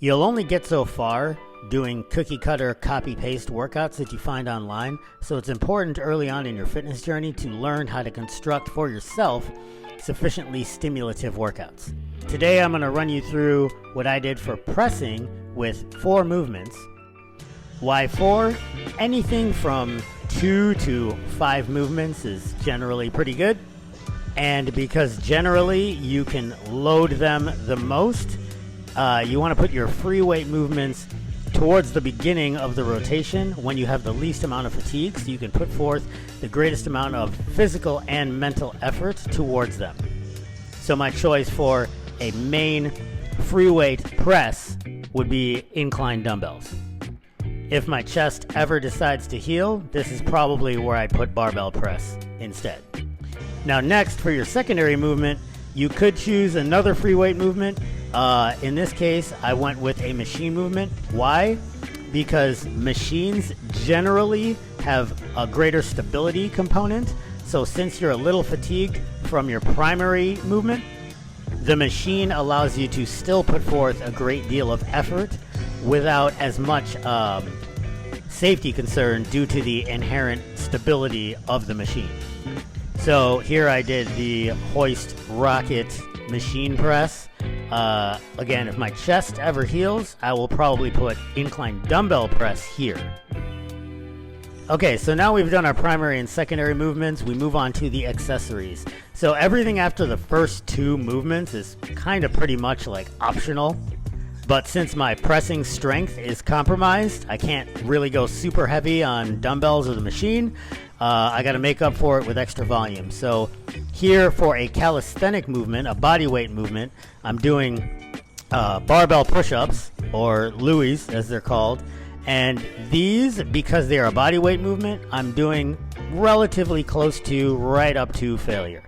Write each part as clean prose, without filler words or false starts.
You'll only get so far doing cookie cutter copy paste workouts that you find online, so it's important early on in your fitness journey to learn how to construct for yourself sufficiently stimulative workouts. Today I'm going to run you through what I did for pressing with 4 movements. Why 4? Anything from 2 to 5 movements is generally pretty good, and because generally you can load them the most, you want to put your free weight movements towards the beginning of the rotation when you have the least amount of fatigue, so you can put forth the greatest amount of physical and mental effort towards them. So my choice for a main free weight press would be incline dumbbells. If my chest ever decides to heal, this is probably where I'd put barbell press instead. Now next, for your secondary movement, you could choose another free weight movement. In this case, I went with a machine movement. Why? Because machines generally have a greater stability component. So since you're a little fatigued from your primary movement, the machine allows you to still put forth a great deal of effort without as much safety concern due to the inherent stability of the machine. So here I did the Hoist ROC-IT machine press. Again, if my chest ever heals, I will probably put incline dumbbell press here. Okay, so now we've done our primary and secondary movements, we move on to the accessories. So everything after the first 2 movements is kind of pretty much like optional, but since my pressing strength is compromised, I can't really go super heavy on dumbbells or the machine. I got to make up for it with extra volume. So here for a calisthenic movement, a body weight movement, I'm doing barbell pushups, or Louie's as they're called. And these, because they are a body weight movement, I'm doing relatively close to right up to failure.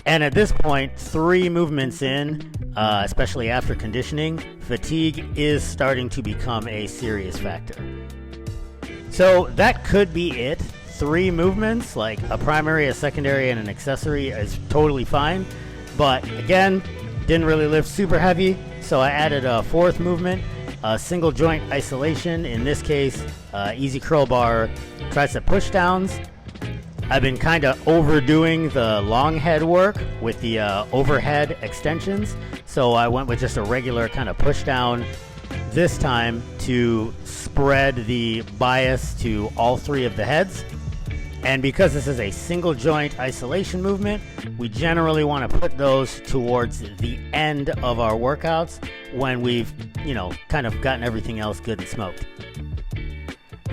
And at this point, 3 movements in, especially after conditioning, fatigue is starting to become a serious factor. So that could be it. 3 movements, like a primary, a secondary, and an accessory, is totally fine. But again, didn't really lift super heavy, so I added a 4th movement, a single joint isolation, in this case, easy curl bar tricep pushdowns. I've been kind of overdoing the long head work with the overhead extensions, so I went with just a regular kind of push down this time to spread the bias to all 3 of the heads. And because this is a single joint isolation movement, we generally want to put those towards the end of our workouts when we've, kind of gotten everything else good and smoked.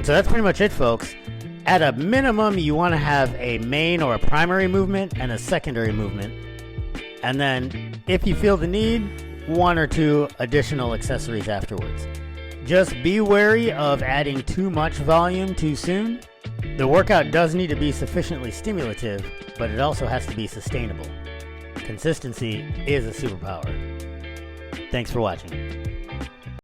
So that's pretty much it, folks. At a minimum, you want to have a main or a primary movement and a secondary movement. And then, if you feel the need, 1 or 2 additional accessories afterwards. Just be wary of adding too much volume too soon. The workout does need to be sufficiently stimulative, but it also has to be sustainable. Consistency is a superpower. Thanks for watching.